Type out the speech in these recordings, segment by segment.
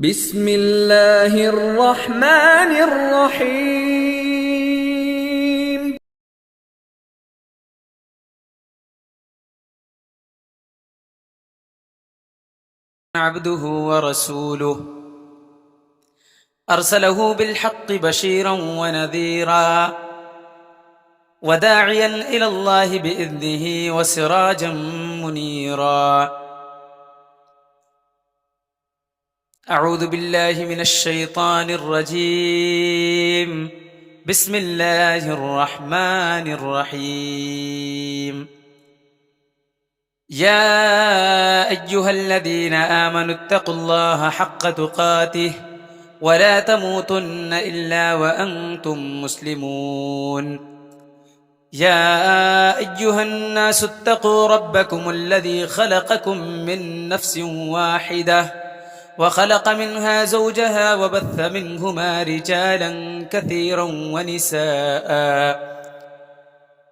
بسم اللہ الرحمن الرحیم عبده ورسوله أرسله بالحق بشيرا ونذيرا وداعيا إلى الله بإذنه وسراجا منيرا. أعوذ بالله من الشيطان الرجيم. بسم الله الرحمن الرحيم. يا أيها الذين آمنوا اتقوا الله حق تقاته ولا تموتن إلا وأنتم مسلمون. يا أيها الناس اتقوا ربكم الذي خلقكم من نفس واحدة وخلق منها زوجها وبث منهما رجالا كثيرا ونساء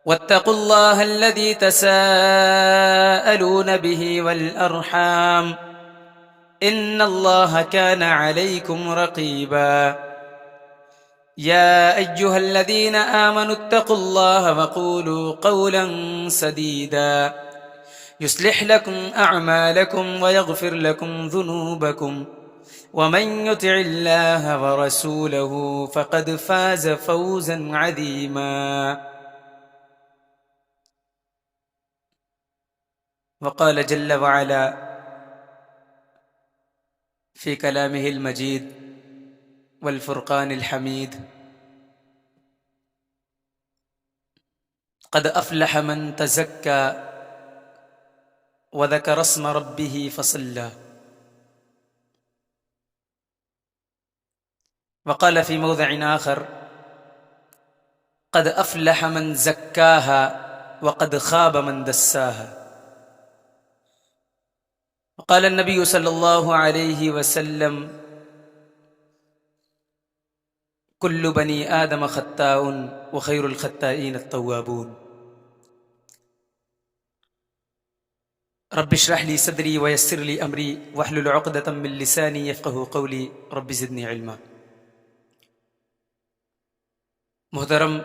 واتقوا الله الذي تساءلون به والأرحام إن الله كان عليكم رقيبا. يا أيها الذين آمنوا اتقوا الله وقولوا قولا سديدا يصلح لكم أعمالكم ويغفر لكم ذنوبكم ومن يطع الله ورسوله فقد فاز فوزا عظيما. وقال جل وعلا في كلامه المجيد والفرقان الحميد: قد أفلح من تزكى وذكر اسم ربه فصلى. وقال في موضع آخر: قد أفلح من زكاها وقد خاب من دساها. وقال النبي صلى الله عليه وسلم: كل بني آدم خطاء وخير الخطائين التوابون. رب اشرح لي صدري ويسر لي أمري واحلل عقدة من لساني يفقه قولي رب زدني علما. محترم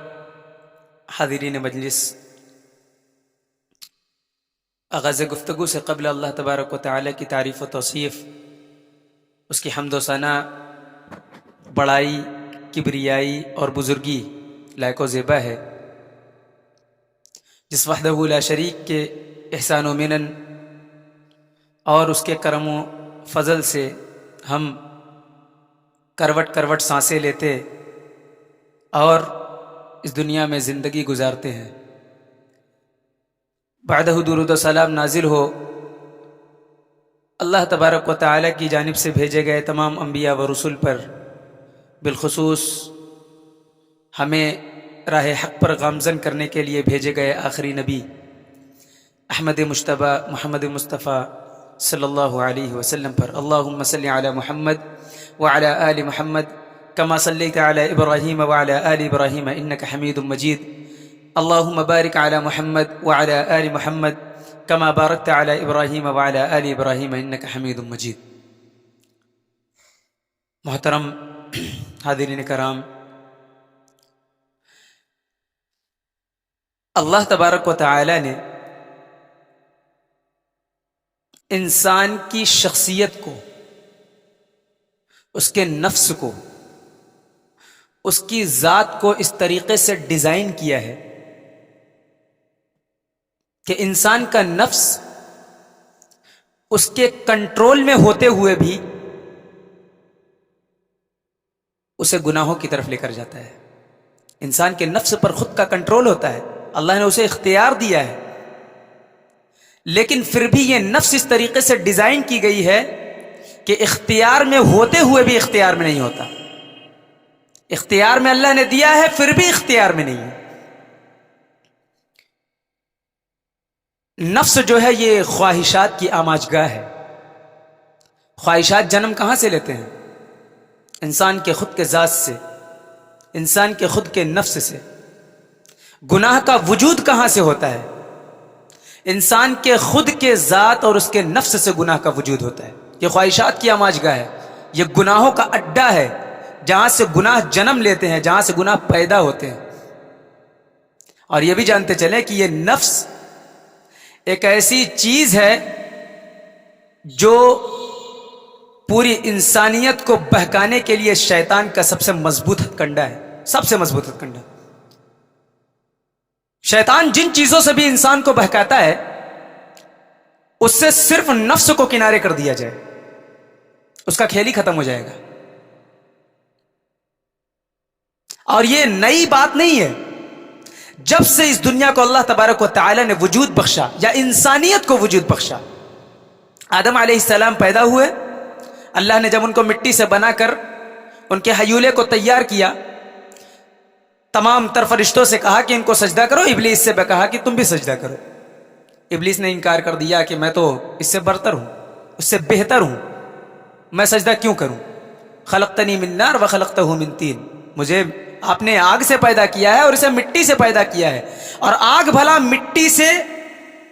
حاضرین مجلس، آغاز گفتگو سے قبل اللہ تبارک و تعالی کی تعریف و توصیف، اس کی حمد و ثنا، بڑائی، کبریائی اور بزرگی لائق و زیبا ہے، جس وحدہ لا شریک کے احسان و منن اور اس کے کرم و فضل سے ہم کروٹ کروٹ سانسیں لیتے اور اس دنیا میں زندگی گزارتے ہیں۔ بعدہ درود و سلام نازل ہو اللہ تبارک و تعالی کی جانب سے بھیجے گئے تمام انبیاء و رسول پر، بالخصوص ہمیں راہ حق پر گامزن کرنے کے لیے بھیجے گئے آخری نبی احمد مجتبیٰ محمد مصطفیٰ صلی اللہ علیہ وسلم پر۔ اللہم صلی علی محمد وعلی آل محمد کما صلیت علی ابراہیم وعلی آل ابراہیم انک حمید مجید۔ اللہم بارک علی محمد وعلی آل محمد کما بارکت علی ابراہیم وعلی آل ابراہیم انک حمید مجید۔ محترم حاضرین کرام، اللہ تبارک و تعالی نے انسان کی شخصیت کو، اس کے نفس کو، اس کی ذات کو اس طریقے سے ڈیزائن کیا ہے کہ انسان کا نفس اس کے کنٹرول میں ہوتے ہوئے بھی اسے گناہوں کی طرف لے کر جاتا ہے۔ انسان کے نفس پر خود کا کنٹرول ہوتا ہے، اللہ نے اسے اختیار دیا ہے، لیکن پھر بھی یہ نفس اس طریقے سے ڈیزائن کی گئی ہے کہ اختیار میں ہوتے ہوئے بھی اختیار میں نہیں ہوتا۔ اختیار میں اللہ نے دیا ہے، پھر بھی اختیار میں نہیں ہے۔ نفس جو ہے یہ خواہشات کی آماج گاہ ہے۔ خواہشات جنم کہاں سے لیتے ہیں؟ انسان کے خود کے ذات سے، انسان کے خود کے نفس سے۔ گناہ کا وجود کہاں سے ہوتا ہے؟ انسان کے خود کے ذات اور اس کے نفس سے گناہ کا وجود ہوتا ہے۔ یہ خواہشات کی آماج گاہ ہے۔ یہ گناہوں کا اڈا ہے جہاں سے گناہ جنم لیتے ہیں، جہاں سے گناہ پیدا ہوتے ہیں۔ اور یہ بھی جانتے چلیں کہ یہ نفس ایک ایسی چیز ہے جو پوری انسانیت کو بہکانے کے لیے شیطان کا سب سے مضبوط ہتھ کنڈا ہے، سب سے مضبوط ہتھ کنڈا۔ شیطان جن چیزوں سے بھی انسان کو بہکاتا ہے اس سے صرف نفس کو کنارے کر دیا جائے، اس کا کھیل ہی ختم ہو جائے گا۔ اور یہ نئی بات نہیں ہے، جب سے اس دنیا کو اللہ تبارک و تعالی نے وجود بخشا یا انسانیت کو وجود بخشا، آدم علیہ السلام پیدا ہوئے، اللہ نے جب ان کو مٹی سے بنا کر ان کے حیولے کو تیار کیا، تمام تر فرشتوں سے کہا کہ ان کو سجدہ کرو، ابلیس سے کہا کہ تم بھی سجدہ کرو۔ ابلیس نے انکار کر دیا کہ میں تو اس سے برتر ہوں، اس سے بہتر ہوں، میں سجدہ کیوں کروں؟ خلقتنی من نار وخلقتہ من طین، مجھے آپ نے آگ سے پیدا کیا ہے اور اسے مٹی سے پیدا کیا ہے، اور آگ بھلا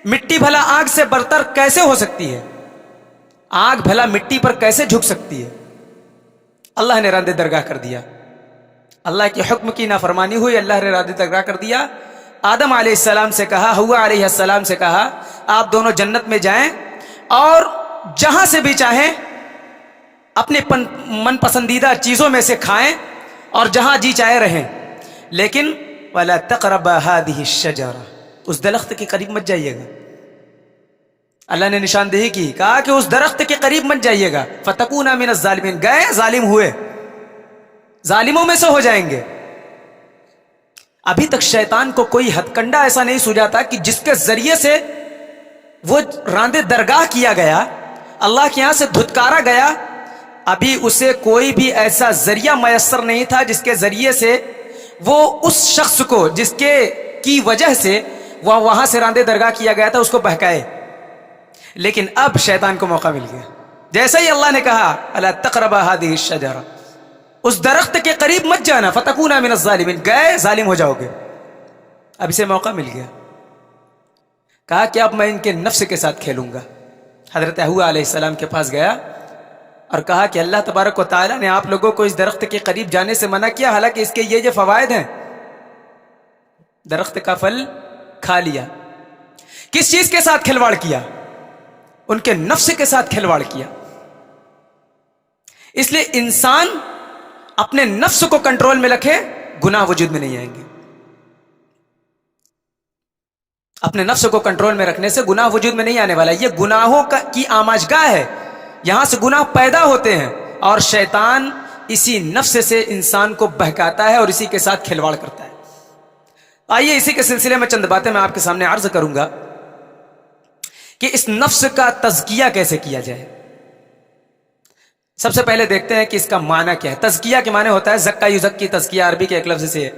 مٹی بھلا آگ سے برتر کیسے ہو سکتی ہے؟ آگ بھلا مٹی پر کیسے جھک سکتی ہے؟ اللہ نے راندے درگاہ کر دیا، اللہ کے حکم کی نافرمانی ہوئی، اللہ نے راندے درگاہ کر دیا۔ آدم علیہ السلام سے کہا، حوا علیہ السلام سے کہا، آپ دونوں جنت میں جائیں اور جہاں سے بھی چاہیں اپنے من پسندیدہ چیزوں میں سے کھائیں اور جہاں جی چاہے رہیں، لیکن وَلَا تَقْرَبَا هَذِهِ الشَّجَرَةَ، اس درخت کے قریب مت جائیے گا۔ اللہ نے نشاندہی کی، کہا کہ اس درخت کے قریب مت جائیے گا، فَتَكُونَ مِنَ الظَّالِمِينَ، گئے ظالم ہوئے، ظالموں میں سے ہو جائیں گے۔ ابھی تک شیطان کو کوئی ہتھ کنڈا ایسا نہیں سوجاتا کہ جس کے ذریعے سے وہ راندے درگاہ کیا گیا، اللہ کے یہاں سے دھتکارا گیا، ابھی اسے کوئی بھی ایسا ذریعہ میسر نہیں تھا جس کے ذریعے سے وہ اس شخص کو جس کے کی وجہ سے وہ وہاں سے راندے درگاہ کیا گیا تھا اس کو بہکائے۔ لیکن اب شیطان کو موقع مل گیا، جیسے ہی اللہ نے کہا الا تقربا هذه الشجرہ، اس درخت کے قریب مت جانا، فتکونا من الظالمین، گئے ظالم ہو جاؤ گے۔ اب اسے موقع مل گیا، کہا کہ اب میں ان کے نفس کے ساتھ کھیلوں گا۔ حضرت حوا علیہ السلام کے پاس گیا اور کہا کہ اللہ تبارک و تعالیٰ نے آپ لوگوں کو اس درخت کے قریب جانے سے منع کیا، حالانکہ اس کے یہ فوائد ہیں۔ درخت کا پھل کھا لیا، کس چیز کے ساتھ کھلواڑ کیا؟ ان کے نفس کے ساتھ کھلواڑ کیا۔ اس لیے انسان اپنے نفس کو کنٹرول میں رکھے، گناہ وجود میں نہیں آئیں گے۔ اپنے نفس کو کنٹرول میں رکھنے سے گناہ وجود میں نہیں آنے والا۔ یہ گناہوں کی آماجگاہ ہے، یہاں سے گناہ پیدا ہوتے ہیں، اور شیطان اسی نفس سے انسان کو بہکاتا ہے اور اسی کے ساتھ کھلواڑ کرتا ہے۔ آئیے اسی کے سلسلے میں چند باتیں میں آپ کے سامنے عرض کروں گا کہ اس نفس کا تزکیہ کیسے کیا جائے۔ سب سے پہلے دیکھتے ہیں کہ اس کا معنی کیا ہے۔ تزکیہ کے معنی ہوتا ہے زکا یزکی، تزکیہ عربی کے ایک لفظ سے ہے۔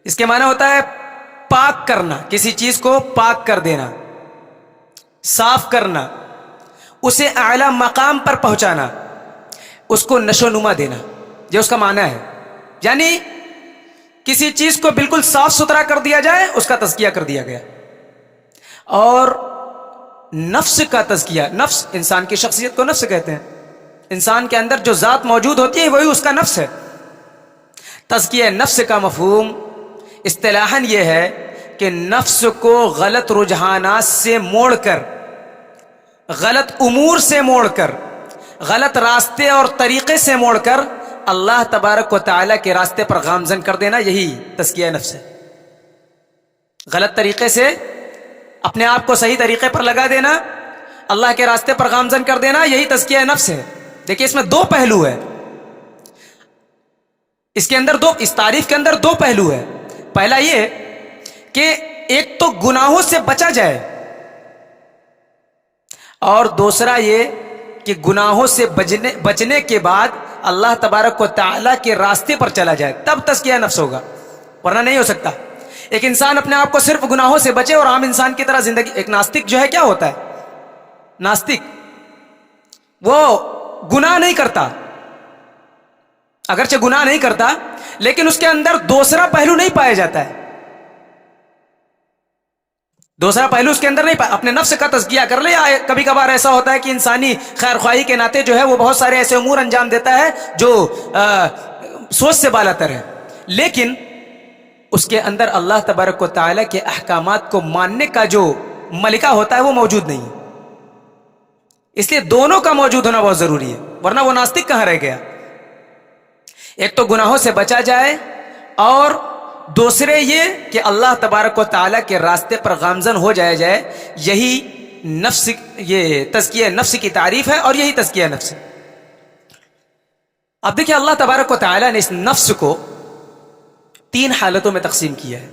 اس کے معنی ہوتا ہے پاک کرنا، کسی چیز کو پاک کر دینا، صاف کرنا، اسے اعلی مقام پر پہنچانا، اس کو نشو نما دینا، یہ اس کا معنی ہے۔ یعنی کسی چیز کو بالکل صاف ستھرا کر دیا جائے، اس کا تزکیہ کر دیا گیا۔ اور نفس کا تزکیہ، نفس انسان کی شخصیت کو نفس کہتے ہیں، انسان کے اندر جو ذات موجود ہوتی ہے وہی اس کا نفس ہے۔ تزکیہ نفس کا مفہوم اصطلاحاً یہ ہے کہ نفس کو غلط رجحانات سے موڑ کر، غلط امور سے موڑ کر، غلط راستے اور طریقے سے موڑ کر اللہ تبارک و تعالیٰ کے راستے پر گامزن کر دینا، یہی تزکیہ نفس ہے۔ غلط طریقے سے اپنے آپ کو صحیح طریقے پر لگا دینا، اللہ کے راستے پر گامزن کر دینا، یہی تزکیہ نفس ہے۔ دیکھیں اس میں دو پہلو ہے، اس کے اندر اس تعریف کے اندر دو پہلو ہے۔ پہلا یہ کہ ایک تو گناہوں سے بچا جائے، اور دوسرا یہ کہ گناہوں سے بچنے کے بعد اللہ تبارک و تعالیٰ کے راستے پر چلا جائے، تب تزکیہ نفس ہوگا، ورنہ نہیں ہو سکتا۔ ایک انسان اپنے آپ کو صرف گناہوں سے بچے اور عام انسان کی طرح زندگی، ایک ناستک جو ہے کیا ہوتا ہے؟ ناستک وہ گناہ نہیں کرتا، اگرچہ گناہ نہیں کرتا لیکن اس کے اندر دوسرا پہلو نہیں پایا جاتا ہے۔ دوسرا پہلو اس کے اندر نہیں اپنے نفس کا تزکیہ کر لے. کبھی کبھار ایسا ہوتا ہے کہ انسانی خیر خواہی کے ناطے جو ہے وہ بہت سارے ایسے امور انجام دیتا ہے جو سوچ سے بالا تر ہے, لیکن اس کے اندر اللہ تبارک و تعالیٰ کے احکامات کو ماننے کا جو ملکہ ہوتا ہے وہ موجود نہیں ہے. اس لیے دونوں کا موجود ہونا بہت ضروری ہے, ورنہ وہ ناستک کہاں رہ گیا. ایک تو گناہوں سے بچا جائے, اور دوسرے یہ کہ اللہ تبارک و تعالیٰ کے راستے پر گامزن ہو جائے. یہی نفس, یہ تزکیہ نفس کی تعریف ہے, اور یہی تزکیہ نفس ہے. اب دیکھیں اللہ تبارک و تعالیٰ نے اس نفس کو 3 حالتوں میں تقسیم کیا ہے.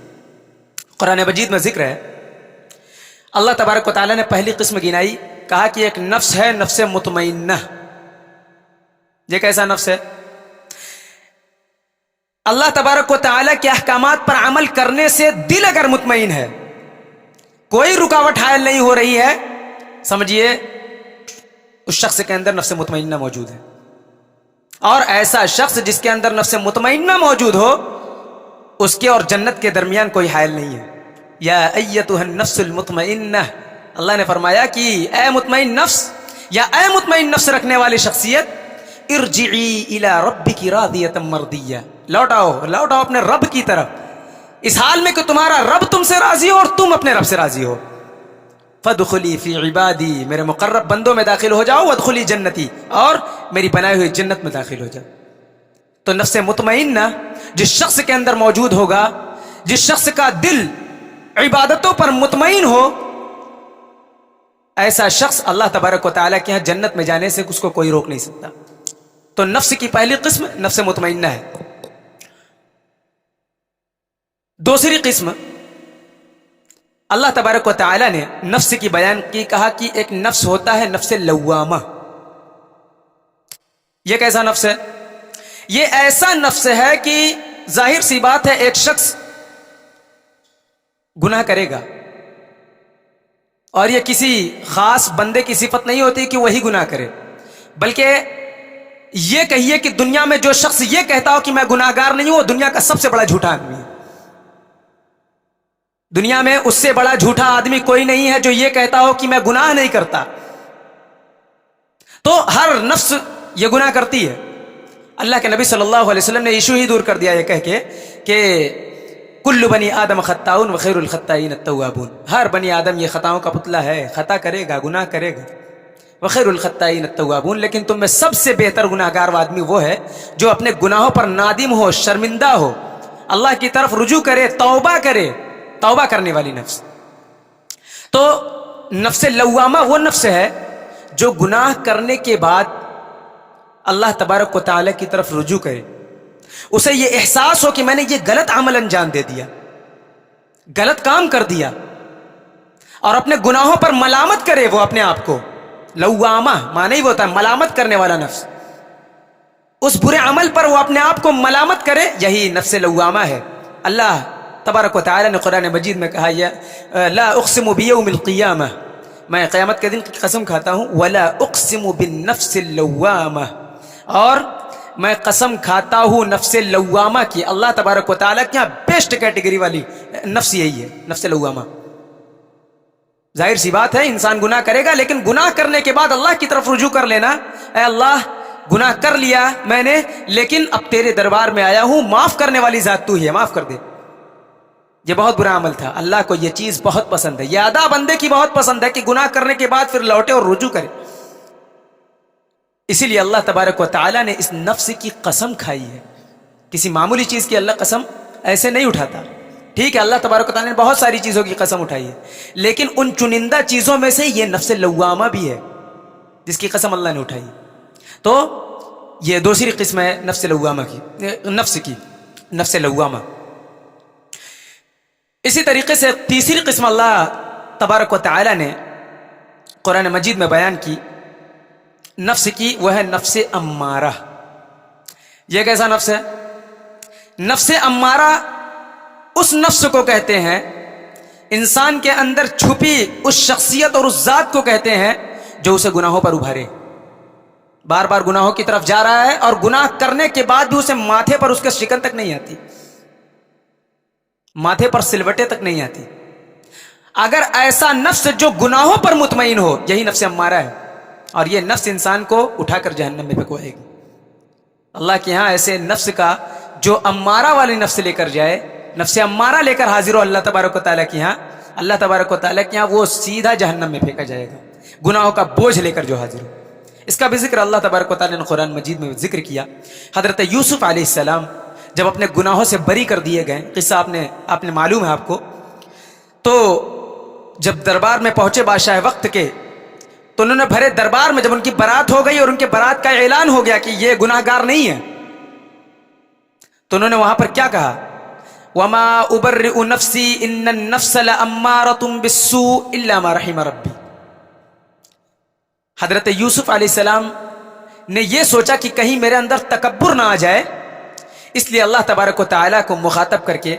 قرآن مجید میں ذکر ہے, اللہ تبارک و تعالیٰ نے پہلی قسم گنائی, کہا کہ ایک نفس ہے نفس مطمئنہ. یہ کیسا نفس ہے؟ اللہ تبارک و تعالیٰ کے احکامات پر عمل کرنے سے دل اگر مطمئن ہے, کوئی رکاوٹ حائل نہیں ہو رہی ہے, سمجھیے اس شخص کے اندر نفس مطمئنہ موجود ہے. اور ایسا شخص جس کے اندر نفس مطمئنہ موجود ہو, اس کے اور جنت کے درمیان کوئی حائل نہیں ہے. یا ایتها النفس المطمئنہ, اللہ نے فرمایا کہ اے مطمئن نفس, یا اے مطمئن نفس رکھنے والی شخصیت, ارجعی الی ربک راضیۃ مرضیہ, لوٹ آؤ اپنے رب کی طرف, اس حال میں کہ تمہارا رب تم سے راضی ہو اور تم اپنے رب سے راضی ہو. فادخلی فی عبادی, میرے مقرب بندوں میں داخل ہو جاؤ. وادخلی جنتی, اور میری بنائی ہوئی جنت میں داخل ہو جاؤ. تو نفس مطمئنہ جس شخص کے اندر موجود ہوگا, جس شخص کا دل عبادتوں پر مطمئن ہو, ایسا شخص اللہ تبارک و تعالیٰ کے یہاں جنت میں جانے سے اس کو کوئی روک نہیں سکتا. تو نفس کی پہلی قسم نفس مطمئنہ ہے. دوسری قسم اللہ تبارک و تعالیٰ نے نفس کی بیان کی, کہا کہ ایک نفس ہوتا ہے نفس لوامہ. یہ کیسا نفس ہے؟ یہ ایسا نفس ہے کہ ظاہر سی بات ہے ایک شخص گناہ کرے گا, اور یہ کسی خاص بندے کی صفت نہیں ہوتی کہ وہی گناہ کرے, بلکہ یہ کہیے کہ دنیا میں جو شخص یہ کہتا ہو کہ میں گناہ گار نہیں ہوں, وہ دنیا کا سب سے بڑا جھوٹا آدمی ہے. دنیا میں اس سے بڑا جھوٹا آدمی کوئی نہیں ہے جو یہ کہتا ہو کہ میں گناہ نہیں کرتا. تو ہر نفس یہ گناہ کرتی ہے. اللہ کے نبی صلی اللہ علیہ وسلم نے ایشو ہی دور کر دیا یہ کہہ کے کہ کل بنی آدم خطاؤن وخیر الخطائین التوابون, ہر بنی آدم یہ خطاؤں کا پتلا ہے, خطا کرے گا, گناہ کرے گا. وخیر الخطائین التوابون, لیکن تم میں سب سے بہتر گناہ گار آدمی وہ ہے جو اپنے گناہوں پر نادم ہو, شرمندہ ہو, اللہ کی طرف رجوع کرے, توبہ کرے. توبہ کرنے والی نفس. تو نفس لوامہ وہ نفس ہے جو گناہ کرنے کے بعد اللہ تبارک و تعالیٰ کی طرف رجوع کرے, اسے یہ احساس ہو کہ میں نے یہ غلط عمل انجام دے دیا, غلط کام کر دیا, اور اپنے گناہوں پر ملامت کرے وہ اپنے آپ کو. لوامہ معنی ہی وہ ہوتا ہے ملامت کرنے والا نفس. اس برے عمل پر وہ اپنے آپ کو ملامت کرے, یہی نفس لوامہ ہے. اللہ تبارک و تعالیٰ نے قرآن مجید میں کہا ہے لا اقسم بیوم القیامہ, میں قیامت کے دن کی قسم کھاتا ہوں. ولا اقسم بالنفس اللوامہ, اور میں قسم کھاتا ہوں نفس لوامہ کی. اللہ تبارک و تعالیٰ کے یہاں بیسٹ کیٹیگری والی نفس یہی ہے, نفس لوامہ. ظاہر سی بات ہے انسان گناہ کرے گا, لیکن گناہ کرنے کے بعد اللہ کی طرف رجوع کر لینا, اے اللہ گناہ کر لیا میں نے, لیکن اب تیرے دربار میں آیا ہوں, معاف کرنے والی ذات تو ہی ہے, معاف کر دے. یہ بہت برا عمل تھا, اللہ کو یہ چیز بہت پسند ہے, یہ ادا بندے کی بہت پسند ہے کہ گناہ کرنے کے بعد پھر لوٹے اور رجوع کرے. اسی لیے اللہ تبارک و تعالیٰ نے اس نفس کی قسم کھائی ہے. کسی معمولی چیز کی اللہ قسم ایسے نہیں اٹھاتا. ٹھیک ہے اللہ تبارک و تعالیٰ نے بہت ساری چیزوں کی قسم اٹھائی ہے, لیکن ان چنندہ چیزوں میں سے یہ نفس لوامہ بھی ہے جس کی قسم اللہ نے اٹھائی. تو یہ دوسری قسم ہے نفس لوامہ کی, نفس لوامہ. اسی طریقے سے تیسری قسم اللہ تبارک و تعالیٰ نے قرآن مجید میں بیان کی نفس کی, وہ ہے نفس امارہ. یہ کیسا نفس ہے؟ نفس امارہ اس نفس کو کہتے ہیں, انسان کے اندر چھپی اس شخصیت اور اس ذات کو کہتے ہیں جو اسے گناہوں پر ابھارے. بار بار گناہوں کی طرف جا رہا ہے, اور گناہ کرنے کے بعد بھی اسے ماتھے پر اس کے شکن تک نہیں آتی, ماتھے پر سلوٹے تک نہیں آتی. اگر ایسا نفس جو گناہوں پر مطمئن ہو، یہی نفس امارہ ہے، اور یہ نفس انسان کو اٹھا کر جہنم میں پھینکوائے گی۔ اللہ کے ہاں ایسے نفس کا جو امارہ والی نفس لے کر جائے، نفس امارہ لے کر حاضر ہو اللہ تبارک و تعالیٰ کے ہاں، اللہ تبارک و تعالیٰ کے ہاں وہ سیدھا جہنم میں پھینکا جائے گا، گناہوں کا بوجھ لے کر جو حاضر ہو۔ اس کا بھی ذکر اللہ تبارک و تعالیٰ نے قرآن مجید میں ذکر کیا۔ حضرت یوسف علیہ السلام جب اپنے گناہوں سے بری کر دیے گئے، قصہ آپ نے معلوم ہے آپ کو، تو جب دربار میں پہنچے بادشاہ وقت کے، تو انہوں نے بھرے دربار میں جب ان کی برات ہو گئی اور ان کے برات کا اعلان ہو گیا کہ یہ گناہ گار نہیں ہے، تو انہوں نے وہاں پر کیا کہا؟ وَمَا أُبَرِّئُ نَفْسِي إِنَّ النَّفْسَ لَأَمَّارَةٌ بِالسُّوءِ إِلَّا مَا رَحِمَ رَبِّي۔ حضرت یوسف علیہ السلام نے یہ سوچا کہ کہیں میرے اندر تکبر نہ آ جائے، اس لیے اللہ تبارک و تعالیٰ کو مخاطب کر کے،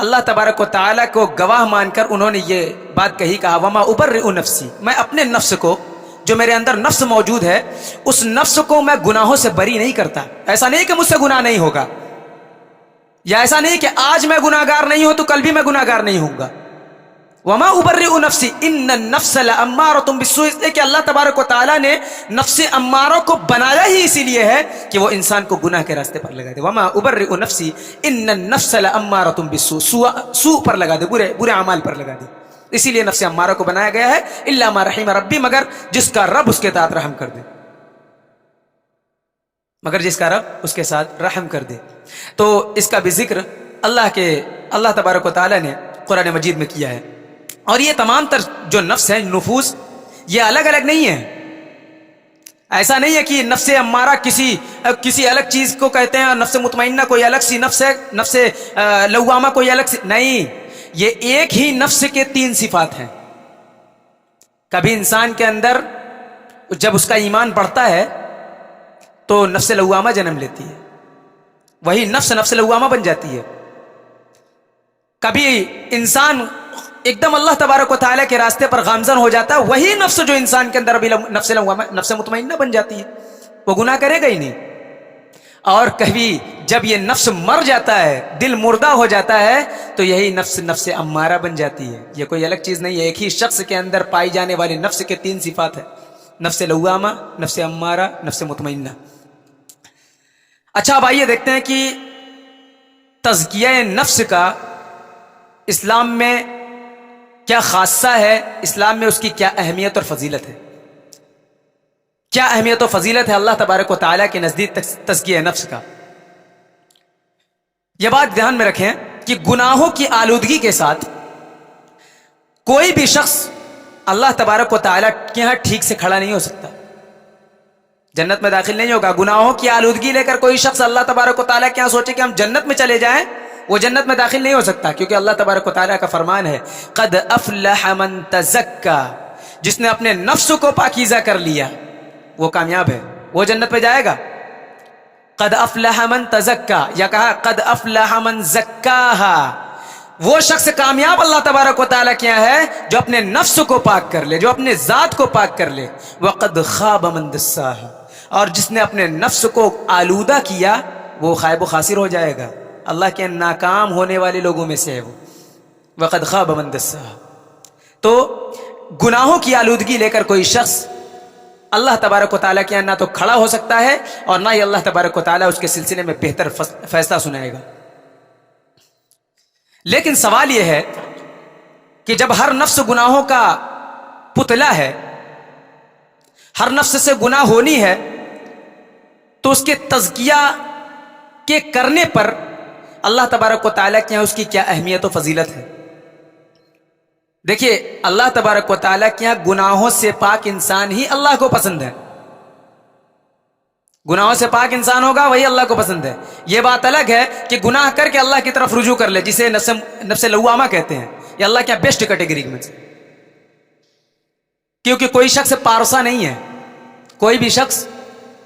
اللہ تبارک و تعالیٰ کو گواہ مان کر انہوں نے یہ بات کہا وما ابرئ نفسی، میں اپنے نفس کو، جو میرے اندر نفس موجود ہے، اس نفس کو میں گناہوں سے بری نہیں کرتا۔ ایسا نہیں کہ مجھ سے گناہ نہیں ہوگا، یا ایسا نہیں کہ آج میں گناہ گار نہیں ہوں تو کل بھی میں گناہ گار نہیں ہوں گا۔ وما ابرئ نفسی ان النفس لامارۃ بالسوء، اس لیے کہ اللہ تبارک و تعالیٰ نے نفس امارہ کو بنایا ہی اسی لیے ہے کہ وہ انسان کو گناہ کے راستے پر لگا دے۔ وما ابرئ نفسی ان النفس لامارۃ بالسوء، سوء پر لگا دے، برے اعمال پر لگا دے، اسی لیے نفس امارہ کو بنایا گیا ہے۔ الا ما رحم ربی، مگر جس کا رب اس کے ساتھ رحم کر دے، مگر جس کا رب اس کے ساتھ رحم کر دے۔ تو اس کا بھی ذکر اللہ تبارک و تعالیٰ نے قرآن مجید میں کیا ہے۔ اور یہ تمام تر جو نفس ہیں، نفوس، یہ الگ الگ نہیں ہیں۔ ایسا نہیں ہے کہ نفس امارہ کسی الگ چیز کو کہتے ہیں اور نفس مطمئنہ کوئی الگ سی نفس ہے، نفس لوامہ کوئی الگ سی، نہیں، یہ ایک ہی نفس کے 3 صفات ہیں۔ کبھی انسان کے اندر جب اس کا ایمان بڑھتا ہے تو نفس لوامہ جنم لیتی ہے، وہی نفس لوامہ بن جاتی ہے۔ کبھی انسان ایک دم اللہ تبارک و تعالیٰ کے راستے پر گامزن ہو جاتا ہے، وہی نفس جو انسان کے اندر ابھی نفس لوامہ، نفس مطمئنہ بن جاتی ہے، وہ گناہ کرے گا ہی نہیں۔ اور کبھی جب یہ نفس مر جاتا ہے، دل مردہ ہو جاتا ہے، تو یہی نفس امارہ بن جاتی ہے۔ یہ کوئی الگ چیز نہیں ہے، ایک ہی شخص کے اندر پائی جانے والی نفس کے 3 صفات ہیں: نفس لوامہ، نفس امارہ، نفس مطمئنہ۔ اچھا، اب آئیے دیکھتے ہیں کہ تزکیہ نفس کا اسلام میں کیا خاصہ ہے، اسلام میں اس کی کیا اہمیت اور فضیلت ہے۔ کیا اہمیت و فضیلت ہے اللہ تبارک و تعالیٰ کے نزدیک تزکیہ نفس کا؟ یہ بات دھیان میں رکھیں کہ گناہوں کی آلودگی کے ساتھ کوئی بھی شخص اللہ تبارک و تعالیٰ کے یہاں ٹھیک سے کھڑا نہیں ہو سکتا، جنت میں داخل نہیں ہوگا۔ گناہوں کی آلودگی لے کر کوئی شخص اللہ تبارک و تعالیٰ کے یہاں سوچے کہ ہم جنت میں چلے جائیں، وہ جنت میں داخل نہیں ہو سکتا، کیونکہ اللہ تبارک و تعالیٰ کا فرمان ہے قد افلح من تزکا، جس نے اپنے نفس کو پاکیزہ کر لیا وہ کامیاب ہے، وہ جنت میں جائے گا۔ قد افلح من تزکا، یا کہا قد افلح من زکاہا، وہ شخص کامیاب اللہ تبارک و تعالیٰ کیا ہے جو اپنے نفس کو پاک کر لے، جو اپنے ذات کو پاک کر لے۔ وقد خاب من دساہا، اور جس نے اپنے نفس کو آلودہ کیا وہ خائب و خاسر ہو جائے گا، اللہ کے ناکام ہونے والے لوگوں میں سے ہے وہ۔ وقد خاب من دساہا۔ تو گناہوں کی آلودگی لے کر کوئی شخص اللہ تبارک و تعالیٰ کے یہاں نہ تو کھڑا ہو سکتا ہے اور نہ ہی اللہ تبارک و تعالیٰ اس کے سلسلے میں بہتر فیصلہ سنائے گا۔ لیکن سوال یہ ہے کہ جب ہر نفس گناہوں کا پتلا ہے، ہر نفس سے گناہ ہونی ہے، تو اس کے تزکیہ کے کرنے پر اللہ تبارک و تعالیٰ کے یہاں اس کی کیا اہمیت و فضیلت ہے۔ دیکھیے، اللہ تبارک و تعالیٰ کے یہاں گناہوں سے پاک انسان ہی اللہ کو پسند ہے۔ گناہوں سے پاک انسان ہوگا وہی اللہ کو پسند ہے۔ یہ بات الگ ہے کہ گناہ کر کے اللہ کی طرف رجوع کر لے، جسے نفس لوامہ کہتے ہیں، یہ اللہ کیا بیسٹ کیٹیگری میں سے، کیونکہ کوئی شخص پارسا نہیں ہے، کوئی بھی شخص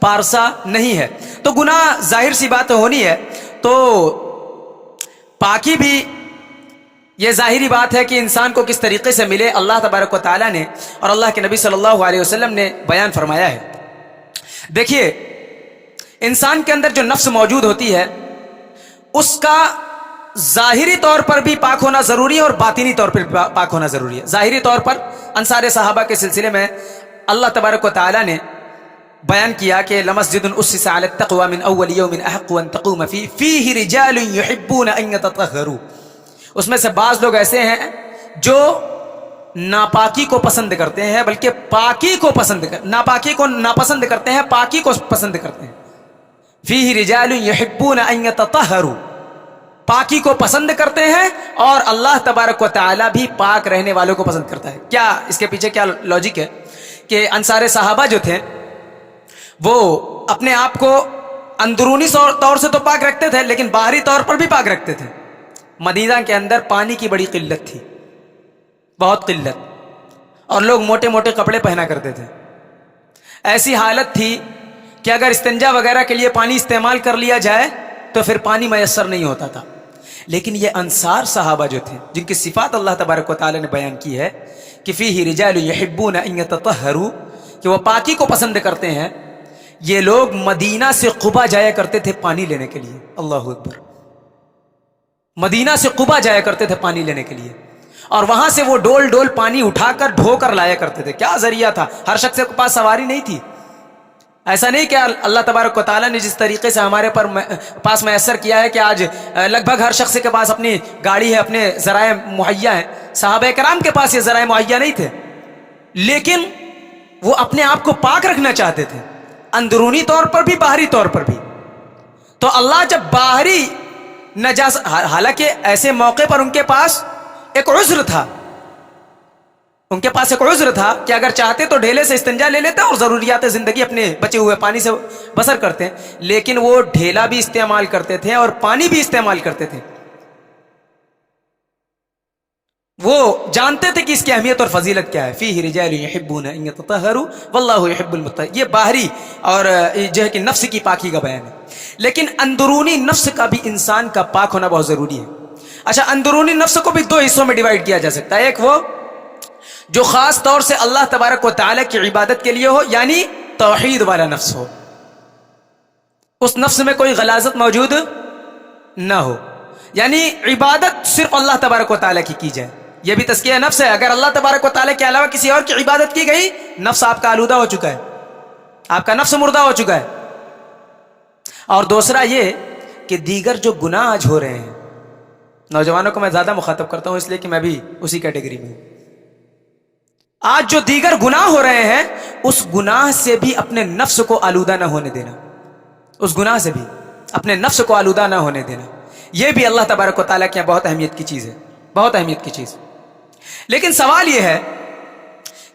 پارسا نہیں ہے۔ تو گناہ ظاہر سی بات ہونی ہے، تو پاکی بھی یہ ظاہری بات ہے کہ انسان کو کس طریقے سے ملے، اللہ تبارک و تعالیٰ نے اور اللہ کے نبی صلی اللہ علیہ وسلم نے بیان فرمایا ہے۔ دیکھیے، انسان کے اندر جو نفس موجود ہوتی ہے اس کا ظاہری طور پر بھی پاک ہونا ضروری ہے اور باطنی طور پر بھی پاک ہونا ضروری ہے. ظاہری طور پر انصار صحابہ کے سلسلے میں اللہ تبارک و تعالی نے بیان کیا کہ لمسجد اسس علی التقوی من اول یوم احق ان تقوم فیہ فیہ رجال یحبون ان یتطہروا. اس میں سے بعض لوگ ایسے ہیں جو ناپاکی کو پسند کرتے ہیں بلکہ پاکی کو ناپاکی کو ناپسند کرتے ہیں، پاکی کو پسند کرتے ہیں. فیہ رجال یحبون ان یتطہروا، پاکی کو پسند کرتے ہیں اور اللہ تبارک و تعالی بھی پاک رہنے والوں کو پسند کرتا ہے. کیا اس کے پیچھے کیا لاجک ہے کہ انصار صحابہ جو تھے وہ اپنے آپ کو اندرونی طور سے تو پاک رکھتے تھے لیکن باہری طور پر بھی پاک رکھتے تھے. مدینہ کے اندر پانی کی بڑی قلت تھی، بہت قلت، اور لوگ موٹے موٹے کپڑے پہنا کرتے تھے. ایسی حالت تھی کہ اگر استنجا وغیرہ کے لیے پانی استعمال کر لیا جائے تو پھر پانی میسر نہیں ہوتا تھا. لیکن یہ انصار صحابہ جو تھے جن کی صفات اللہ تبارک و تعالی نے بیان کی ہے کہ فیہ رجال یحبون ان یتطہروا، کہ وہ پاکی کو پسند کرتے ہیں، یہ لوگ مدینہ سے قبا جایا کرتے تھے پانی لینے کے لیے. اللہ اکبر. مدینہ سے قبا جایا کرتے تھے پانی لینے کے لیے اور وہاں سے وہ ڈول ڈول پانی اٹھا کر ڈھو کر لایا کرتے تھے. کیا ذریعہ تھا، ہر شخص کے پاس سواری نہیں تھی. ایسا نہیں کہ اللہ تبارک و تعالیٰ نے جس طریقے سے ہمارے پاس میسر کیا ہے کہ آج لگ بھگ ہر شخص کے پاس اپنی گاڑی ہے، اپنے ذرائع مہیا ہیں. صحابہ کرام کے پاس یہ ذرائع مہیا نہیں تھے لیکن وہ اپنے آپ کو پاک رکھنا چاہتے تھے، اندرونی طور پر بھی باہری طور پر بھی. تو اللہ جب باہری نجاست، حالانکہ ایسے موقع پر ان کے پاس ایک عذر تھا، ان کے پاس ایک عذر تھا کہ اگر چاہتے تو ڈھیلے سے استنجا لے لیتے اور ضروریات زندگی اپنے بچے ہوئے پانی سے بسر کرتے، لیکن وہ ڈھیلا بھی استعمال کرتے تھے اور پانی بھی استعمال کرتے تھے. وہ جانتے تھے کہ اس کی اہمیت اور فضیلت کیا ہے. فیہ رجال یحبون ان یتطہروا واللہ یحب المطہرین. یہ باہری اور جو ہے کہ نفس کی پاکی کا بیان ہے، لیکن اندرونی نفس کا بھی انسان کا پاک ہونا بہت ضروری ہے. اچھا، اندرونی نفس کو بھی دو حصوں میں ڈیوائیڈ کیا جا سکتا ہے. ایک وہ جو خاص طور سے اللہ تبارک و تعالی کی عبادت کے لیے ہو، یعنی توحید والا نفس ہو، اس نفس میں کوئی غلاظت موجود نہ ہو، یعنی عبادت صرف اللہ تبارک و تعالی کی جائے. یہ بھی تزکیہ نفس ہے. اگر اللہ تبارک و تعالی کے علاوہ کسی اور کی عبادت کی گئی، نفس آپ کا آلودہ ہو چکا ہے، آپ کا نفس مردہ ہو چکا ہے. اور دوسرا یہ کہ دیگر جو گناہ آج ہو رہے ہیں، نوجوانوں کو میں زیادہ مخاطب کرتا ہوں اس لیے کہ میں بھی اسی کیٹیگری میں ہوں. آج جو دیگر گناہ ہو رہے ہیں، اس گناہ سے بھی اپنے نفس کو آلودہ نہ ہونے دینا، اس گناہ سے بھی اپنے نفس کو آلودہ نہ ہونے دینا، یہ بھی اللہ تبارک و تعالیٰ کے بہت اہمیت کی چیز ہے، بہت اہمیت کی چیز. لیکن سوال یہ ہے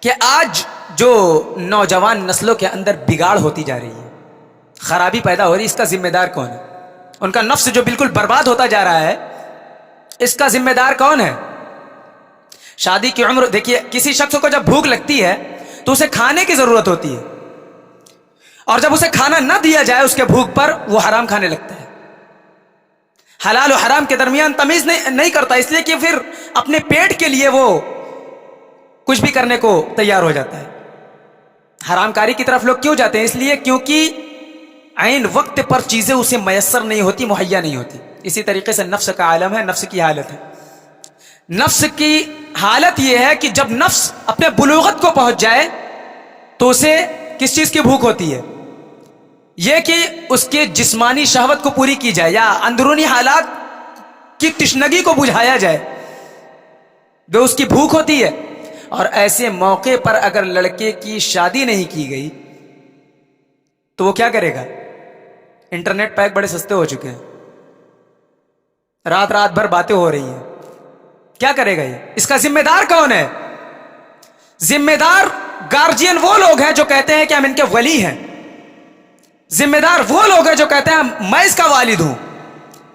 کہ آج جو نوجوان نسلوں کے اندر بگاڑ ہوتی جا رہی ہے، خرابی پیدا ہو رہی ہے، اس کا ذمہ دار کون ہے؟ ان کا نفس جو بالکل برباد ہوتا جا رہا ہے، اس کا ذمہ دار کون ہے؟ شادی کی عمر دیکھیے، کسی شخص کو جب بھوک لگتی ہے تو اسے کھانے کی ضرورت ہوتی ہے، اور جب اسے کھانا نہ دیا جائے اس کے بھوک پر، وہ حرام کھانے لگتا ہے. حلال و حرام کے درمیان تمیز نہیں کرتا، اس لیے کہ پھر اپنے پیٹ کے لیے وہ کچھ بھی کرنے کو تیار ہو جاتا ہے. حرام کاری کی طرف لوگ کیوں جاتے ہیں؟ اس لیے کیونکہ عین وقت پر چیزیں اسے میسر نہیں ہوتی، مہیا نہیں ہوتی. اسی طریقے سے نفس کا عالم ہے، نفس کی حالت ہے. نفس کی حالت یہ ہے کہ جب نفس اپنے بلوغت کو پہنچ جائے تو اسے کس چیز کی بھوک ہوتی ہے؟ یہ کہ اس کے جسمانی شہوت کو پوری کی جائے یا اندرونی حالات کی تشنگی کو بجھایا جائے، جو اس کی بھوک ہوتی ہے. اور ایسے موقع پر اگر لڑکے کی شادی نہیں کی گئی تو وہ کیا کرے گا؟ انٹرنیٹ پیک بڑے سستے ہو چکے ہیں، رات رات بھر باتیں ہو رہی ہیں، کیا کرے گا یہ؟ اس کا ذمہ دار کون ہے؟ ذمہ دار گارجین وہ لوگ ہیں جو کہتے ہیں کہ ہم ان کے ولی ہیں، ذمہ دار وہ لوگ ہیں جو کہتے ہیں میں اس کا والد ہوں.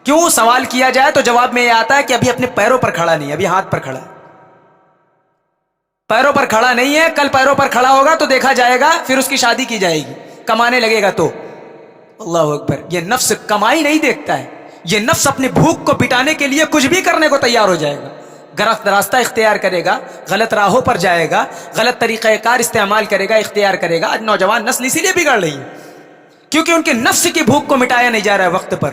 کیوں؟ سوال کیا جائے تو جواب میں یہ آتا ہے کہ ابھی اپنے پیروں پر کھڑا نہیں ہے، ابھی ہاتھ پر کھڑا ہے، پیروں پر کھڑا نہیں ہے. کل پیروں پر کھڑا ہوگا تو دیکھا جائے گا، پھر اس کی شادی کی جائے گی، کمانے لگے گا تو. اللہ اکبر. یہ نفس کمائی نہیں دیکھتا ہے، یہ نفس اپنی بھوک کو بٹانے کے لیے کچھ بھی کرنے کو تیار ہو جائے گا، غلط راستہ اختیار کرے گا، غلط راہوں پر جائے گا، غلط طریقہ کار استعمال کرے گا، اختیار کرے گا. آج نوجوان نسل اسی لیے بگڑ رہی ہے کیونکہ ان کے نفس کی بھوک کو مٹایا نہیں جا رہا ہے وقت پر.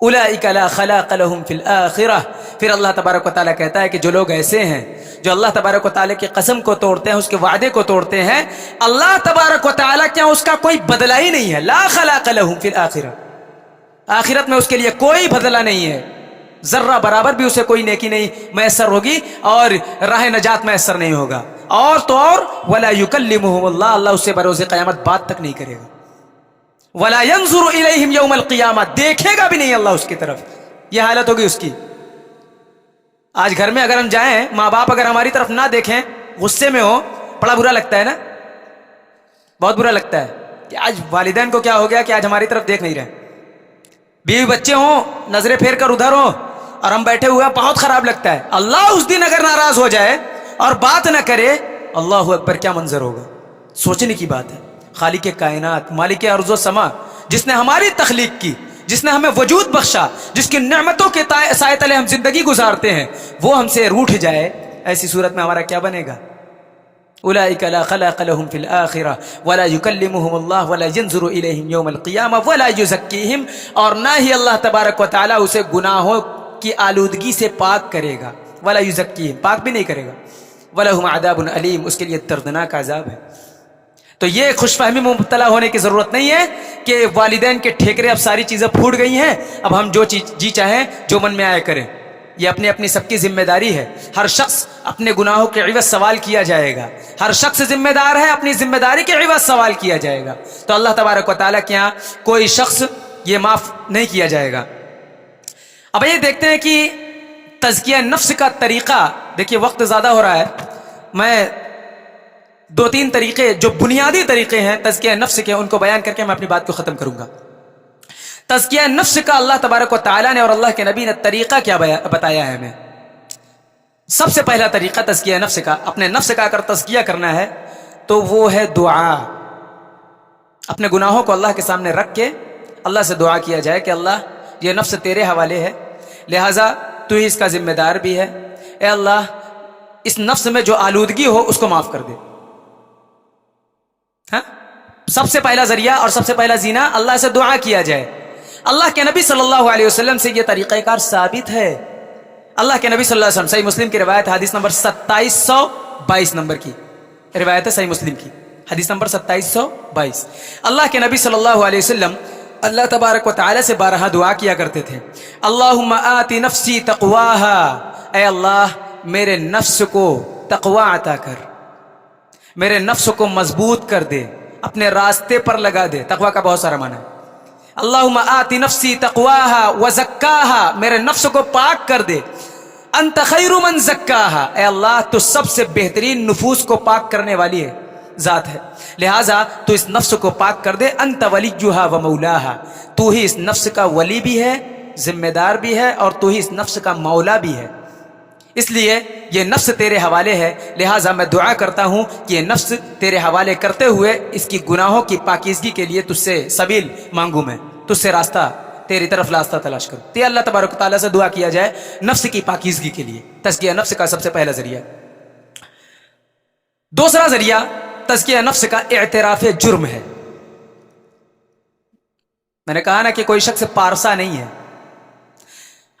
اولئک لا خلاق لهم فی الآخرہ. پھر اللہ تبارک و تعالیٰ کہتا ہے کہ جو لوگ ایسے ہیں جو اللہ تبارک و تعالیٰ کی قسم کو توڑتے ہیں، اس کے وعدے کو توڑتے ہیں، اللہ تبارک و تعالیٰ کیا اس کا کوئی بدلہ ہی نہیں ہے. لا خلاق لهم فی الآخرہ، آخرت میں اس کے لیے کوئی بدلہ نہیں ہے، ذرہ برابر بھی اسے کوئی نیکی نہیں میسر ہوگی اور راہ نجات میسر نہیں ہوگا. اور تو اور ولا یکلمہم اللہ، اللہ اس سے بروز قیامت بات تک نہیں کرے گا. ولا ينظر الیہم یوم القیامہ، دیکھے گا بھی نہیں اللہ اس کی طرف. یہ حالت ہوگی اس کی. آج گھر میں اگر ہم جائیں، ماں باپ اگر ہماری طرف نہ دیکھیں، غصے میں ہو، بڑا برا لگتا ہے نا، بہت برا لگتا ہے کہ آج والدین کو کیا ہو گیا کہ آج ہماری طرف دیکھ نہیں رہے. بیوی بچے ہوں، نظریں پھیر کر ادھر ہوں اور ہم بیٹھے ہوئے ہیں، بہت خراب لگتا ہے. اللہ اس دن اگر ناراض ہو جائے اور بات نہ کرے، اللہ اکبر، کیا منظر ہوگا. سوچنے کی بات ہے. خالق کائنات، مالک ارض و سما، جس نے ہماری تخلیق کی، جس نے ہمیں وجود بخشا، جس کی نعمتوں کے سائے تلے ہم زندگی گزارتے ہیں، وہ ہم سے روٹھ جائے، ایسی صورت میں ہمارا کیا بنے گا. اولئک لا خلاق لهم فی الآخرہ ولا یکلمہم اللہ ولا ینظر الیہم یوم القیامہ ولا یزکیہم، اور نہ ہی اللہ تبارک و تعالی اسے گناہوں کی آلودگی سے پاک کرے گا. ولا یزکیہم، پاک بھی نہیں کرے گا. ولہم عذاب علیم، اس کے لیے دردناک عذاب ہے. تو یہ خوش فہمی میں مبتلا ہونے کی ضرورت نہیں ہے کہ والدین کے ٹھیکرے اب ساری چیزیں پھوٹ گئی ہیں، اب ہم جو چیز جی چاہیں جو من میں آئے کریں. یہ اپنی اپنی سب کی ذمہ داری ہے. ہر شخص اپنے گناہوں کے عوض سوال کیا جائے گا. ہر شخص ذمہ دار ہے، اپنی ذمہ داری کے عوض سوال کیا جائے گا. تو اللہ تبارک و تعالیٰ کے یہاں کوئی شخص یہ معاف نہیں کیا جائے گا. اب یہ دیکھتے ہیں کہ تزکیہ نفس کا طریقہ، دیکھیے وقت زیادہ ہو رہا ہے، میں دو تین طریقے جو بنیادی طریقے ہیں تزکیہ نفس کے، ان کو بیان کر کے میں اپنی بات کو ختم کروں گا. تزکیہ نفس کا اللہ تبارک و تعالیٰ نے اور اللہ کے نبی نے طریقہ کیا بتایا ہے ہمیں. سب سے پہلا طریقہ تزکیہ نفس کا، اپنے نفس کا اگر تزکیہ کرنا ہے تو وہ ہے دعا. اپنے گناہوں کو اللہ کے سامنے رکھ کے اللہ سے دعا کیا جائے کہ اللہ یہ نفس تیرے حوالے ہے، لہٰذا تو ہی اس کا ذمہ دار بھی ہے. اے اللہ اس نفس میں جو آلودگی ہو اس کو معاف کر دے. ہاں، سب سے پہلا ذریعہ اور سب سے پہلا زینہ اللہ سے دعا کیا جائے. اللہ کے نبی صلی اللہ علیہ وسلم سے یہ طریقہ کار ثابت ہے. اللہ کے نبی صلی اللہ علیہ وسلم، صحیح مسلم کی روایت، حدیث نمبر 2722 نمبر کی روایت ہے، صحیح مسلم کی حدیث نمبر 2722. اللہ کے نبی صلی اللہ علیہ وسلم اللہ تبارک و تعالی سے بارہا دعا کیا کرتے تھے. اللہم آتی نفسی تقواہا، اے اللہ میرے نفس کو تقوی عطا کر، میرے نفس کو مضبوط کر دے، اپنے راستے پر لگا دے. تقوی کا بہت سارا معنی ہے. اللہم آتی نفسی تقواہا وزکاہا، میرے نفس کو پاک کر دے. انت خیر من زکاہا، اے اللہ تو سب سے بہترین نفوس کو پاک کرنے والی ہے ذات ہے، لہٰذا تو اس نفس کو پاک کر دے. انت ولیہا و مولاہا، تو ہی اس نفس کا ولی بھی ہے، ذمہ دار بھی ہے، اور تو ہی اس نفس کا مولا بھی ہے. اس لیے یہ نفس تیرے حوالے ہے، لہٰذا میں دعا کرتا ہوں کہ یہ نفس تیرے حوالے کرتے ہوئے اس کی گناہوں کی پاکیزگی کے لیے تجھ سے سبیل مانگوں، میں تجھ سے راستہ، تیری طرف راستہ تلاش کروں. تو اللہ تبارک و تعالیٰ سے دعا کیا جائے نفس کی پاکیزگی کے لیے. تزکیہ نفس کا سب سے پہلا ذریعہ. دوسرا ذریعہ تزکیہ نفس کا اعتراف جرم ہے. میں نے کہا نا کہ کوئی شخص پارسا نہیں ہے،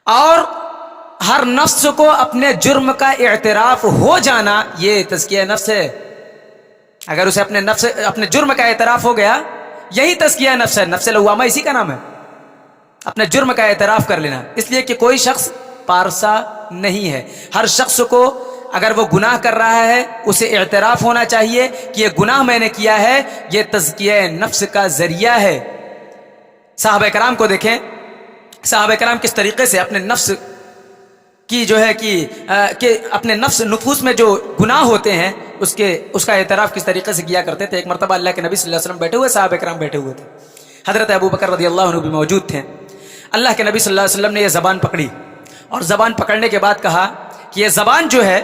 اور ہر نفس کو اپنے جرم کا اعتراف ہو جانا یہ تزکیہ نفس ہے. اگر اسے اپنے جرم کا اعتراف ہو گیا، یہی تزکیہ نفس ہے. نفس لوامہ اسی کا نام ہے، اپنے جرم کا اعتراف کر لینا. اس لیے کہ کوئی شخص پارسا نہیں ہے. ہر شخص کو اگر وہ گناہ کر رہا ہے اسے اعتراف ہونا چاہیے کہ یہ گناہ میں نے کیا ہے. یہ تزکیہ نفس کا ذریعہ ہے. صحابہ کرام کو دیکھیں، صحابہ کرام کس طریقے سے اپنے نفس کی جو ہے کہ اپنے نفوس میں جو گناہ ہوتے ہیں اس کا اعتراف کس طریقے سے کیا کرتے تھے. ایک مرتبہ اللہ کے نبی صلی اللہ علیہ وسلم بیٹھے ہوئے، صحابہ کرام بیٹھے ہوئے تھے، حضرت ابو بکر رضی اللہ عنہ بھی موجود تھے. اللہ کے نبی صلی اللہ علیہ وسلم نے یہ زبان پکڑی، اور زبان پکڑنے کے بعد کہا کہ یہ زبان جو ہے،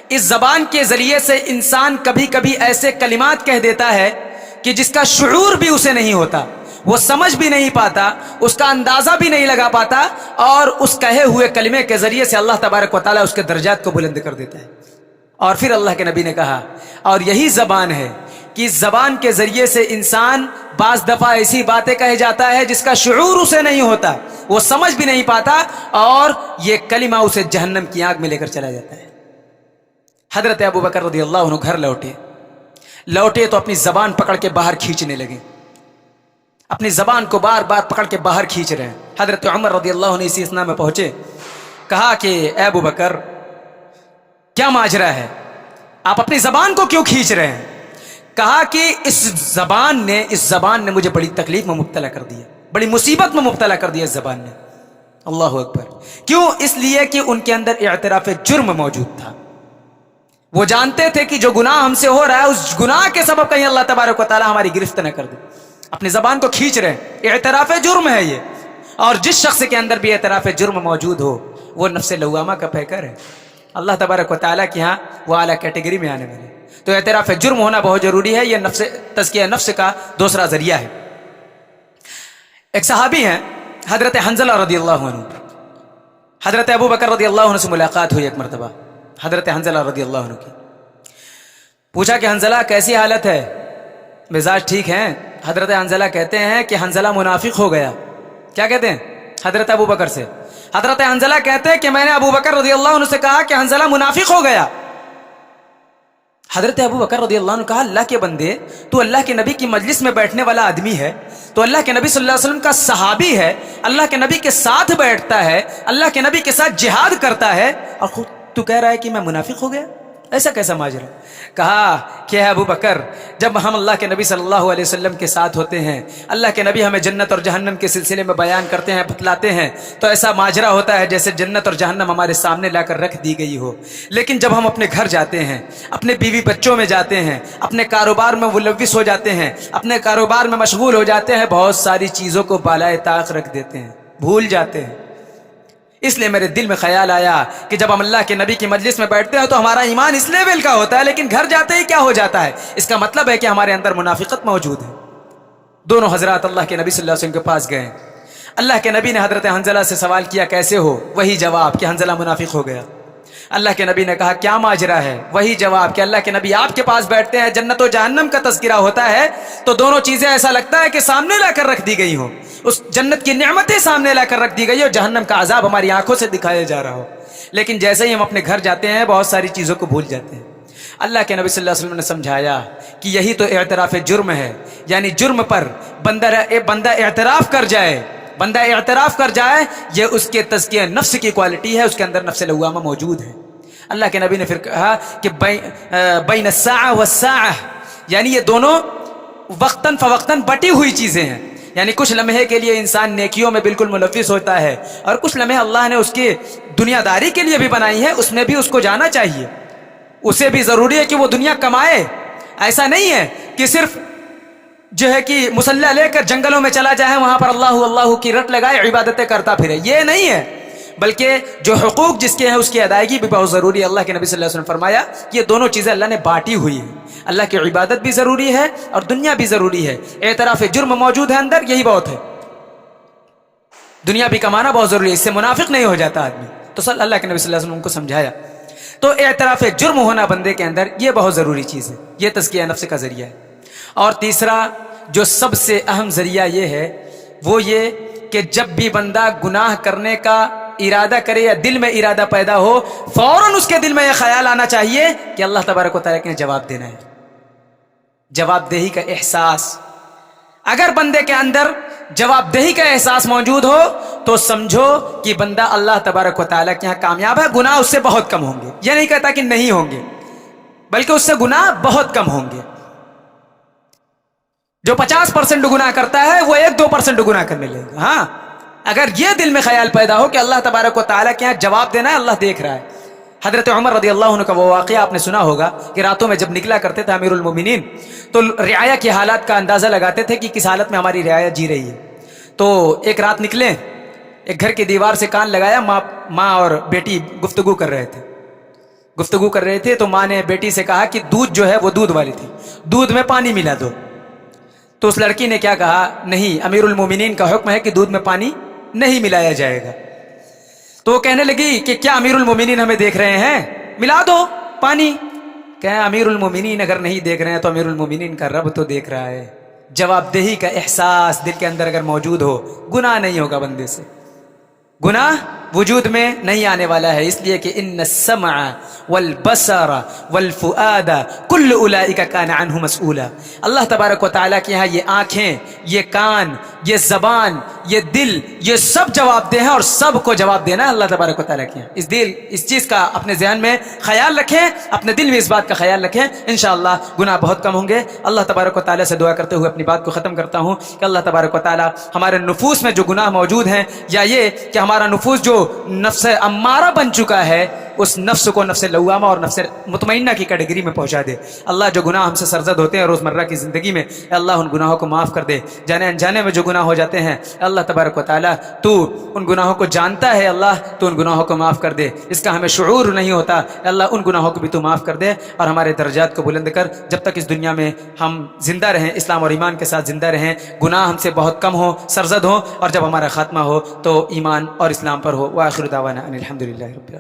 اس زبان کے ذریعے سے انسان کبھی کبھی ایسے کلمات کہہ دیتا ہے کہ جس کا شعور بھی اسے نہیں ہوتا، وہ سمجھ بھی نہیں پاتا، اس کا اندازہ بھی نہیں لگا پاتا، اور اس کہے ہوئے کلمے کے ذریعے سے اللہ تبارک و تعالیٰ اس کے درجات کو بلند کر دیتا ہے. اور پھر اللہ کے نبی نے کہا، اور یہی زبان ہے کہ اس زبان کے ذریعے سے انسان بعض دفعہ ایسی باتیں کہہ جاتا ہے جس کا شعور اسے نہیں ہوتا، وہ سمجھ بھی نہیں پاتا، اور یہ کلمہ اسے جہنم کی آگ میں لے کر چلا جاتا ہے۔ حضرت ابو بکر رضی اللہ عنہ گھر لوٹے تو اپنی زبان پکڑ کے باہر کھینچنے لگے، اپنی زبان کو بار بار پکڑ کے باہر کھینچ رہے ہیں۔ حضرت عمر رضی اللہ عنہ اسی اثناء میں پہنچے، کہا کہ اے ابو بکر کیا ماجرا ہے، آپ اپنی زبان کو کیوں کھینچ رہے ہیں؟ کہا کہ اس زبان نے مجھے بڑی تکلیف میں مبتلا کر دیا، بڑی مصیبت میں مبتلا کر دیا اس زبان نے۔ اللہ اکبر۔ کیوں؟ اس لیے کہ ان کے اندر اعتراف جرم موجود تھا، وہ جانتے تھے کہ جو گناہ ہم سے ہو رہا ہے اس گناہ کے سبب کہیں اللہ تبارک و تعالی ہماری گرفت نہ کر دے، اپنی زبان کو کھینچ رہے ہیں، اعتراف جرم ہے یہ۔ اور جس شخص کے اندر بھی اعتراف جرم موجود ہو وہ نفس لوامہ کا پیکر ہے، اللہ تبارک و تعالیٰ کی ہاں وہ اعلیٰ کیٹیگری میں آنے والے۔ تو اعتراف جرم ہونا بہت ضروری ہے، یہ تزکیہ نفس کا دوسرا ذریعہ ہے۔ ایک صحابی ہیں حضرت حنظلہ رضی اللہ عنہ، حضرت ابو بکر رضی اللہ عنہ سے ملاقات ہوئی ایک مرتبہ حضرت حنظلہ رضی اللہ عنہ کی۔ پوچھا کہ حنظلہ کیسی حالت ہے، مزاج ٹھیک ہیں؟ حضرت حنظلہ کہتے ہیں کہ حنظلہ منافق ہو گیا۔ کیا کہتے ہیں؟ حضرت ابو بکر سے۔ حضرت حنظلہ کہتے ہیں کہ میں نے ابو بکر رضی اللہ عنہ سے کہا کہ حنظلہ منافق ہو گیا۔ حضرت ابو بکر رضی اللہ عنہ کہا اللہ کے بندے، تو اللہ کے نبی کی مجلس میں بیٹھنے والا آدمی ہے، تو اللہ کے نبی صلی اللہ علیہ وسلم کا صحابی ہے، اللہ کے نبی کے ساتھ بیٹھتا ہے، اللہ کے نبی کے ساتھ جہاد کرتا ہے، اور خود تو کہہ رہا ہے کہ میں منافق ہو گیا؟ ایسا کیسا ماجرا؟ کہا کہ ابو بکر جب ہم اللہ کے نبی صلی اللہ علیہ وسلم کے ساتھ ہوتے ہیں، اللہ کے نبی ہمیں جنت اور جہنم کے سلسلے میں بیان کرتے ہیں، بتلاتے ہیں، تو ایسا ماجرا ہوتا ہے جیسے جنت اور جہنم ہمارے سامنے لا کر رکھ دی گئی ہو۔ لیکن جب ہم اپنے گھر جاتے ہیں، اپنے بیوی بچوں میں جاتے ہیں، اپنے کاروبار میں ملوث ہو جاتے ہیں، اپنے کاروبار میں مشغول ہو جاتے ہیں، بہت ساری چیزوں کو بالائے طاق رکھ دیتے ہیں، بھول جاتے ہیں۔ اس لیے میرے دل میں خیال آیا کہ جب ہم اللہ کے نبی کی مجلس میں بیٹھتے ہیں تو ہمارا ایمان اس لیول کا ہوتا ہے، لیکن گھر جاتے ہی کیا ہو جاتا ہے؟ اس کا مطلب ہے کہ ہمارے اندر منافقت موجود ہے۔ دونوں حضرات اللہ کے نبی صلی اللہ علیہ وسلم کے پاس گئے، اللہ کے نبی نے حضرت حنظلہ سے سوال کیا کیسے ہو؟ وہی جواب کہ حنظلہ منافق ہو گیا۔ اللہ کے نبی نے کہا کیا ماجرا ہے؟ وہی جواب کہ اللہ کے نبی آپ کے پاس بیٹھتے ہیں، جنت و جہنم کا تذکرہ ہوتا ہے تو دونوں چیزیں ایسا لگتا ہے کہ سامنے لا کر رکھ دی گئی ہوں، اس جنت کی نعمتیں سامنے لا کر رکھ دی گئی ہو، جہنم کا عذاب ہماری آنکھوں سے دکھایا جا رہا ہو، لیکن جیسے ہی ہم اپنے گھر جاتے ہیں بہت ساری چیزوں کو بھول جاتے ہیں۔ اللہ کے نبی صلی اللہ علیہ وسلم نے سمجھایا کہ یہی تو اعتراف جرم ہے، یعنی جرم پر بندہ اعتراف کر جائے، یہ اس کے تزکیہ نفس کی کوالٹی ہے، اس کے اندر نفس لوامہ موجود ہے۔ اللہ کے نبی نے پھر کہا کہ بین الساعہ والساعہ، یعنی یہ دونوں وقتاً فوقتاً بٹی ہوئی چیزیں ہیں، یعنی کچھ لمحے کے لیے انسان نیکیوں میں بالکل ملوث ہوتا ہے، اور کچھ لمحے اللہ نے اس کی دنیا داری کے لیے بھی بنائی ہے، اس میں بھی اس کو جانا چاہیے، اسے بھی ضروری ہے کہ وہ دنیا کمائے۔ ایسا نہیں ہے کہ صرف جو ہے کہ مسلح لے کر جنگلوں میں چلا جائے، وہاں پر اللہ اللہ کی رٹ لگائے، عبادتیں کرتا پھرے، یہ نہیں ہے، بلکہ جو حقوق جس کے ہیں اس کی ادائیگی بھی بہت ضروری ہے۔ اللہ کے نبی صلی اللہ علیہ وسلم نے فرمایا یہ دونوں چیزیں اللہ نے بانٹی ہوئی ہیں، اللہ کی عبادت بھی ضروری ہے اور دنیا بھی ضروری ہے۔ اعتراف جرم موجود ہے اندر، یہی بہت ہے، دنیا بھی کمانا بہت ضروری ہے، اس سے منافق نہیں ہو جاتا آدمی۔ تو اللہ کے نبی صلی اللہ علیہ وسلم کو سمجھایا، تو اعتراف جرم ہونا بندے کے اندر یہ بہت ضروری چیز ہے، یہ تزکیہ نفس کا ذریعہ ہے۔ اور تیسرا جو سب سے اہم ذریعہ یہ ہے وہ یہ کہ جب بھی بندہ گناہ کرنے کا ارادہ کرے یا دل میں ارادہ پیدا ہو، فوراً اس کے دل میں یہ خیال آنا چاہیے کہ اللہ تبارک و تعالیٰ نے جواب دینا ہے، جواب دہی کا احساس۔ اگر بندے کے اندر جواب دہی کا احساس موجود ہو تو سمجھو کہ بندہ اللہ تبارک و تعالیٰ کے یہاں کامیاب ہے، گناہ اس سے بہت کم ہوں گے۔ یہ نہیں کہتا کہ نہیں ہوں گے، بلکہ اس سے گناہ بہت کم ہوں گے۔ جو 50% گناہ کرتا ہے وہ 1-2% گناہ کرنے لگے گا۔ ہاں، اگر یہ دل میں خیال پیدا ہو کہ اللہ تبارک و تعالیٰ کے یہاں جواب دینا ہے، اللہ دیکھ رہا ہے۔ حضرت عمر رضی اللہ عنہ کا وہ واقعہ آپ نے سنا ہوگا کہ راتوں میں جب نکلا کرتے تھے امیر المومنین تو رعایا کی حالات کا اندازہ لگاتے تھے کہ کس حالت میں ہماری رعایا جی رہی ہے۔ تو ایک رات نکلے، ایک گھر کی دیوار سے کان لگایا، ماں اور بیٹی گفتگو کر رہے تھے تو ماں نے بیٹی سے کہا کہ دودھ جو ہے وہ دودھ والی تھی، دودھ میں پانی ملا دو۔ تو اس لڑکی نے کیا کہا، نہیں، امیر المومنین کا حکم ہے کہ دودھ میں پانی نہیں ملایا جائے گا۔ تو وہ کہنے لگی کہ کیا امیر المومنین ہمیں دیکھ رہے ہیں، ملا دو پانی۔ کہ امیر المومنین اگر نہیں دیکھ رہے ہیں تو امیر المومنین کا رب تو دیکھ رہا ہے. جواب دہی کا احساس دل کے اندر اگر موجود ہو گناہ نہیں ہوگا بندے سے, گناہ وجود میں نہیں آنے والا ہے, اس لیے کہ ان السمع والبصر والفؤاد کل اولئک کان عنہ مسئولا. اللہ تبارک و تعالیٰ کے یہاں یہ آنکھیں, یہ کان, یہ زبان, یہ دل, یہ سب جواب دہ ہیں اور سب کو جواب دینا ہے اللہ تبارک و تعالیٰ کے یہاں. اس چیز کا اپنے ذہن میں خیال رکھیں, اپنے دل میں اس بات کا خیال رکھیں, انشاءاللہ گناہ بہت کم ہوں گے. اللہ تبارک و تعالیٰ سے دعا کرتے ہوئے اپنی بات کو ختم کرتا ہوں کہ اللہ تبارک و تعالیٰ ہمارے نفوس میں جو گناہ موجود ہیں, یا یہ کہ ہمارا نفوس جو نفس امارہ بن چکا ہے, اس نفس کو نفس لوامہ اور نفس مطمئنہ کی کیٹیگری میں پہنچا دے. اللہ جو گناہ ہم سے سرزد ہوتے ہیں روزمرہ کی زندگی میں, اے اللہ ان گناہوں کو معاف کر دے. جانے انجانے میں جو گناہ ہو جاتے ہیں اے اللہ تبارک و تعالیٰ تو ان گناہوں کو جانتا ہے, اللہ تو ان گناہوں کو معاف کر دے. اس کا ہمیں شعور نہیں ہوتا, اے اللہ ان گناہوں کو بھی تو معاف کر دے اور ہمارے درجات کو بلند کر. جب تک اس دنیا میں ہم زندہ رہیں, اسلام اور ایمان کے ساتھ زندہ رہیں, گناہ ہم سے بہت کم ہو, سرزد ہو, اور جب ہمارا خاتمہ ہو تو ایمان اور اسلام پر ہو. وآخر دعوانا ان الحمد للہ رب العالمین.